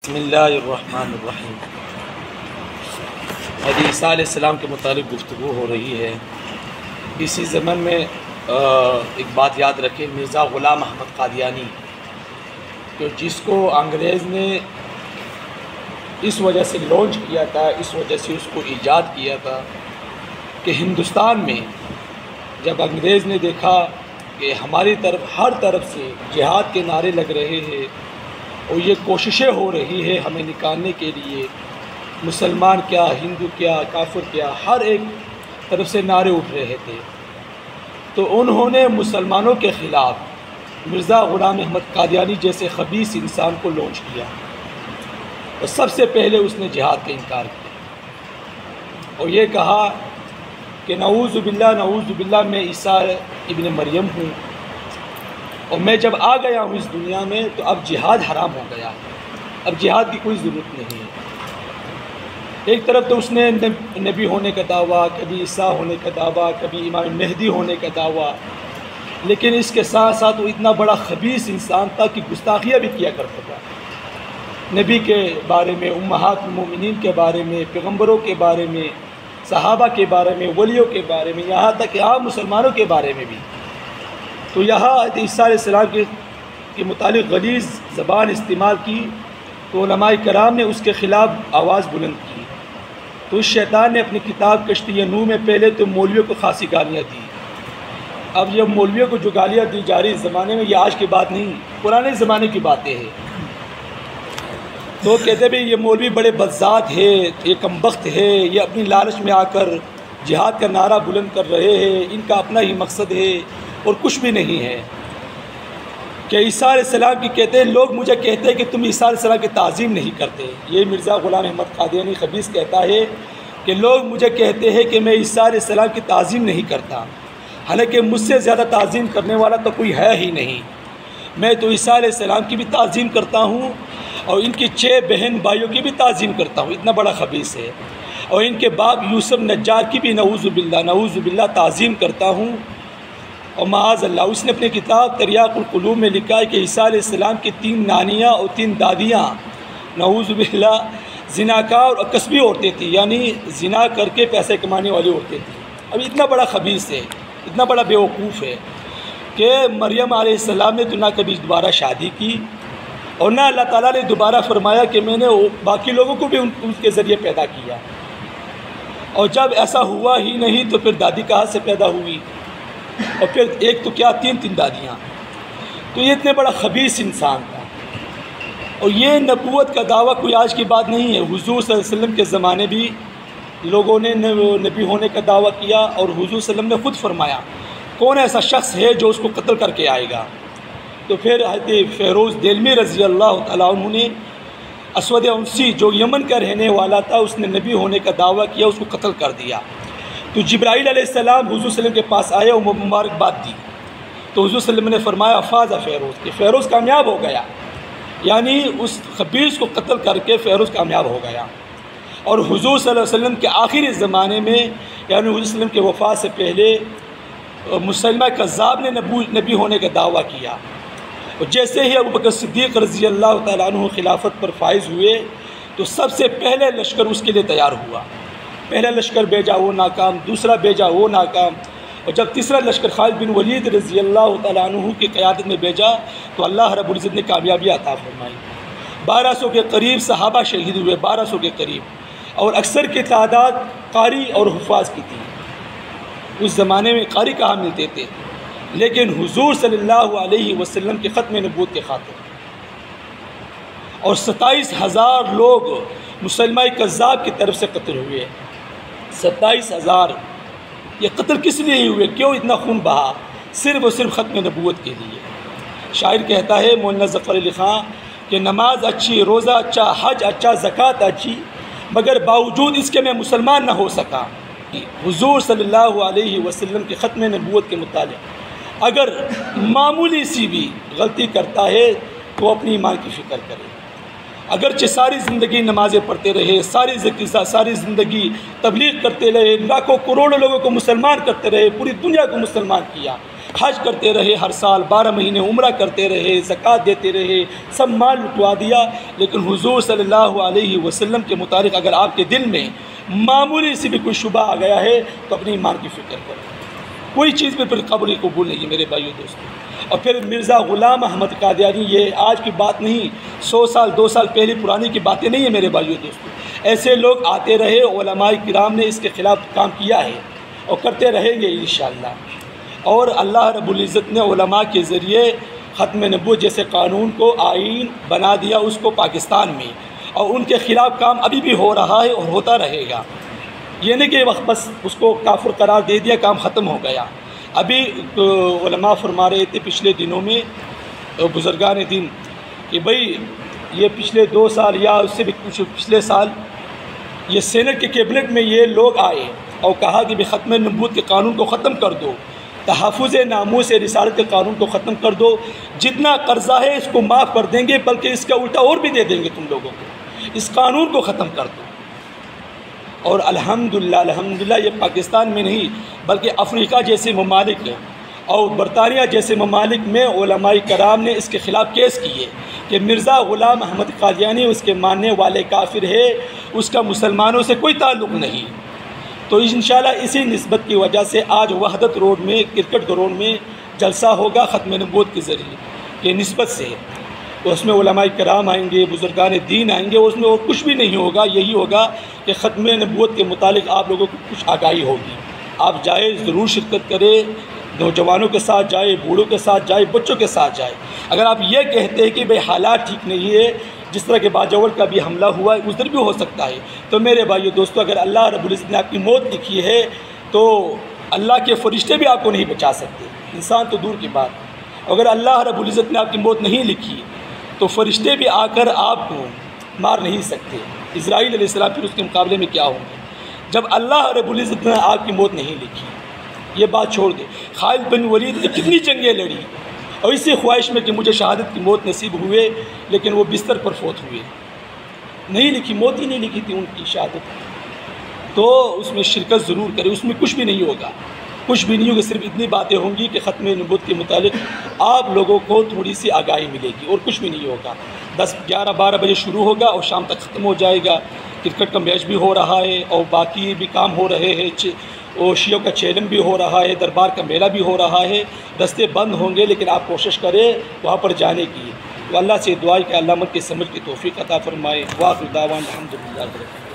بسم اللہ الرحمن الرحیم۔ حضرت عیسیٰ علیہ السلام کے متعلق گفتگو ہو رہی ہے۔ اسی زمن میں ایک بات یاد رکھیں، مرزا غلام احمد قادیانی، کہ جس کو انگریز نے اس وجہ سے لانچ کیا تھا، اس وجہ سے اس کو ایجاد کیا تھا کہ ہندوستان میں جب انگریز نے دیکھا کہ ہماری طرف ہر طرف سے جہاد کے نعرے لگ رہے ہیں اور یہ کوششیں ہو رہی ہے ہمیں نکالنے کے لیے، مسلمان کیا، ہندو کیا، کافر کیا، ہر ایک طرف سے نعرے اٹھ رہے تھے، تو انہوں نے مسلمانوں کے خلاف مرزا غلام احمد قادیانی جیسے خبیث انسان کو لانچ کیا، اور سب سے پہلے اس نے جہاد کا انکار کیا اور یہ کہا کہ نعوذ باللہ میں عیسیٰ ابن مریم ہوں، اور میں جب آ گیا ہوں اس دنیا میں تو اب جہاد حرام ہو گیا، اب جہاد کی کوئی ضرورت نہیں ہے۔ ایک طرف تو اس نے نبی ہونے کا دعویٰ، کبھی عیسیٰ ہونے کا دعویٰ، کبھی امام مہدی ہونے کا دعویٰ، لیکن اس کے ساتھ ساتھ وہ اتنا بڑا خبیث انسان تھا کہ گستاخیاں بھی کیا کرتا تھا، نبی کے بارے میں، امہات المومنین کے بارے میں، پیغمبروں کے بارے میں، صحابہ کے بارے میں، ولیوں کے بارے میں، یہاں تک کہ عام مسلمانوں کے بارے میں بھی۔ تو یہاں عیسیٰ علیہ السلام کے متعلق غلیظ زبان استعمال کی تو علماء کرام نے اس کے خلاف آواز بلند کی، تو اس شیطان نے اپنی کتاب کشتی نوح میں پہلے تو مولویوں کو خاصی گالیاں دی۔ اب یہ مولویوں کو جو گالیاں دی جا رہی اس زمانے میں، یہ آج کی بات نہیں، پرانے زمانے کی باتیں ہیں۔ تو کہتے بھی یہ مولوی بڑے بدذات ہے، یہ کمبخت ہے، یہ اپنی لالچ میں آ کر جہاد کا نعرہ بلند کر رہے ہیں، ان کا اپنا ہی مقصد ہے اور کچھ بھی نہیں ہے۔ کہ عیسیٰ علیہ السلام کی کہتے ہیں، لوگ مجھے کہتے ہیں کہ تم عیسیٰ علیہ السلام کی تعظیم نہیں کرتے، یہ مرزا غلام احمد قادیانی خبیث کہتا ہے کہ لوگ مجھے کہتے ہیں کہ میں عیسیٰ علیہ السلام کی تعظیم نہیں کرتا، حالانکہ مجھ سے زیادہ تعظیم کرنے والا تو کوئی ہے ہی نہیں۔ میں تو عیسیٰ علیہ السلام کی بھی تعظیم کرتا ہوں اور ان کی 6 بہن بھائیوں کی بھی تعظیم کرتا ہوں، اتنا بڑا خبیث ہے، اور ان کے باپ یوسف نجار کی بھی نعوذ باللہ تعظیم کرتا ہوں۔ اور معاذ اللہ، اس نے اپنی کتاب تریاق القلوب میں لکھا ہے کہ عیسیٰ علیہ السلام کی 3 نانیاں اور 3 دادیاں نعوذ باللہ زناکار اور کسبی عورتیں تھیں، یعنی زنا کر کے پیسے کمانے والی عورتیں تھیں۔ اب اتنا بڑا خبیث ہے، اتنا بڑا بیوقوف ہے کہ مریم علیہ السلام نے تو نہ کبھی دوبارہ شادی کی، اور نہ اللہ تعالیٰ نے دوبارہ فرمایا کہ میں نے باقی لوگوں کو بھی ان کے ذریعے پیدا کیا، اور جب ایسا ہوا ہی نہیں تو پھر دادی کہاں سے پیدا ہوئی، اور پھر ایک تو کیا 3 دادیاں۔ تو یہ اتنے بڑا خبیث انسان تھا، اور یہ نبوت کا دعویٰ کوئی آج کی بات نہیں ہے۔ حضور صلی اللہ علیہ وسلم کے زمانے بھی لوگوں نے نبی ہونے کا دعویٰ کیا، اور حضور صلی اللہ علیہ وسلم نے خود فرمایا کون ایسا شخص ہے جو اس کو قتل کر کے آئے گا۔ تو پھر حضرت فیروز دہلوی رضی اللہ تعالیٰ عنہ نے اسود عنسی جو یمن کا رہنے والا تھا، اس نے نبی ہونے کا دعویٰ کیا، اس کو قتل کر دیا۔ تو جبرائیل علیہ السلام حضور صلی اللہ علیہ وسلم کے پاس آئے اور مبارکباد دی، تو حضور صلی اللہ علیہ وسلم نے فرمایا فاز فیروز، کہ فیروز کامیاب ہو گیا، یعنی اس خبیث کو قتل کر کے فیروز کامیاب ہو گیا۔ اور حضور صلی اللہ علیہ وسلم کے آخری زمانے میں، یعنی حضور صلی اللہ علیہ وسلم کے وفات سے پہلے، مسلمہ کذاب نے نبی ہونے کا دعویٰ کیا، اور جیسے ہی ابوبکر صدیق رضی اللہ تعالیٰ عنہ خلافت پر فائز ہوئے تو سب سے پہلے لشکر اس کے لیے تیار ہوا۔ پہلا لشکر بھیجا وہ ناکام، دوسرا بھیجا وہ ناکام، اور جب تیسرا لشکر خالد بن ولید رضی اللہ تعالیٰ عنہ کی قیادت میں بھیجا تو اللہ رب العزت نے کامیابی عطا فرمائی۔ 1200 کے قریب صحابہ شہید ہوئے، 1200 کے قریب، اور اکثر کی تعداد قاری اور حفاظ کی تھی۔ اس زمانے میں قاری کہاں ملتے تھے، لیکن حضور صلی اللہ علیہ وسلم کے ختم نبوت کے خاطر، اور 27,000 لوگ مسلمہ کذاب کی طرف سے قتل ہوئے۔ 27,000 یہ قتل کس لیے ہوئے، کیوں اتنا خون بہا؟ صرف اور صرف ختم نبوت کے لیے۔ شاعر کہتا ہے مولانا ظفر علی خان کہ نماز اچھی، روزہ اچھا، حج اچھا، زکوٰۃ اچھی، مگر باوجود اس کے میں مسلمان نہ ہو سکا۔ حضور صلی اللہ علیہ وسلم کے ختم نبوت کے متعلق اگر معمولی سی بھی غلطی کرتا ہے تو اپنی ایمان کی فکر کرے۔ اگرچہ ساری زندگی نمازیں پڑھتے رہے، ساری زندگی تبلیغ کرتے رہے، لاکھوں کروڑوں لوگوں کو مسلمان کرتے رہے، پوری دنیا کو مسلمان کیا، حج کرتے رہے ہر سال 12 مہینے عمرہ کرتے رہے, زکوٰۃ دیتے رہے, سب مال لٹوا دیا, لیکن حضور صلی اللہ علیہ وسلم کے متعلق اگر آپ کے دل میں معمولی سی بھی کوئی شبہ آ گیا ہے تو اپنی ایمان کی فکر کرو. کوئی چیز پہ پھر قبول قبول نہیں ہے میرے بھائیو دوستوں. اور پھر مرزا غلام احمد قادیانی, یہ آج کی بات نہیں, 100 سال 2 سال پہلے پرانی کی باتیں نہیں ہیں میرے بھائیو دوستوں. ایسے لوگ آتے رہے, علماء کرام نے اس کے خلاف کام کیا ہے اور کرتے رہیں گے انشاءاللہ. اور اللہ رب العزت نے علماء کے ذریعے ختم نبوت جیسے قانون کو آئین بنا دیا اس کو پاکستان میں, اور ان کے خلاف کام ابھی بھی ہو رہا ہے اور ہوتا رہے گا. یہ نہیں کہ وقت بس اس کو کافر قرار دے دیا, کام ختم ہو گیا. ابھی علماء فرما رہے تھے پچھلے دنوں میں بزرگان دین کہ بھئی یہ پچھلے 2 سال یا اس سے بھی کچھ پچھلے سال یہ سینٹ کے کیبنٹ میں یہ لوگ آئے اور کہا کہ ختم نبوت کے قانون کو ختم کر دو, تحفظ ناموس رسالت کے قانون کو ختم کر دو, جتنا قرضہ ہے اس کو معاف کر دیں گے, بلکہ اس کا الٹا اور بھی دے دیں گے تم لوگوں کو, اس قانون کو ختم کر دو. اور الحمدللہ یہ پاکستان میں نہیں بلکہ افریقہ جیسے ممالک اور برطانیہ جیسے ممالک میں علماء کرام نے اس کے خلاف کیس کیے کہ مرزا غلام احمد قادیانی اس کے ماننے والے کافر ہے, اس کا مسلمانوں سے کوئی تعلق نہیں. تو انشاءاللہ اسی نسبت کی وجہ سے آج وحدت روڈ میں کرکٹ گراؤنڈ میں جلسہ ہوگا ختم نبوت کے ذریعے کے نسبت سے. تو اس میں علماء کرام آئیں گے, بزرگان دین آئیں گے, اس میں اور کچھ بھی نہیں ہوگا. یہی ہوگا کہ ختم نبوت کے متعلق آپ لوگوں کو کچھ آگاہی ہوگی. آپ جائے ضرور شرکت کریں, نوجوانوں کے ساتھ جائے, بوڑھوں کے ساتھ جائے, بچوں کے ساتھ جائے. اگر آپ یہ کہتے ہیں کہ بھئی حالات ٹھیک نہیں ہے, جس طرح کہ باجوڑ کا بھی حملہ ہوا ہے ادھر بھی ہو سکتا ہے, تو میرے بھائیو دوستو اگر اللہ رب العزت نے آپ کی موت لکھی ہے تو اللہ کے فرشتے بھی آپ کو نہیں بچا سکتے, انسان تو دور کی بات. اگر اللہ رب العزت نے آپ کی موت نہیں لکھی تو فرشتے بھی آ کر آپ کو مار نہیں سکتے. اسرائیل علیہ السلام پھر اس کے مقابلے میں کیا ہوں گے جب اللہ رب العزت نے آپ کی موت نہیں لکھی. یہ بات چھوڑ دے, خالد بن ولید نے کتنی جنگیں لڑی اور اسی خواہش میں کہ مجھے شہادت کی موت نصیب ہوئے, لیکن وہ بستر پر فوت ہوئے, نہیں لکھی, موت ہی نہیں لکھی تھی ان کی شہادت. تو اس میں شرکت ضرور کرے, اس میں کچھ بھی نہیں ہوگا, کچھ بھی نہیں ہوگا. صرف اتنی باتیں ہوں گی کہ ختم نبوت کے متعلق آپ لوگوں کو تھوڑی سی آگاہی ملے گی, اور کچھ بھی نہیں ہوگا. 10 11 12 بجے شروع ہوگا اور شام تک ختم ہو جائے گا. کرکٹ کا میچ بھی ہو رہا ہے اور باقی بھی کام ہو رہے ہیں, اور شیعوں کا چیلم بھی ہو رہا ہے, دربار کا میلہ بھی ہو رہا ہے. رستے بند ہوں گے لیکن آپ کوشش کریں وہاں پر جانے کی. تو اللہ سے دعا ہے کہ اللہ مت کی سمجھ کی توفیق عطا فرمائے. واخر دعوانا الحمدللہ.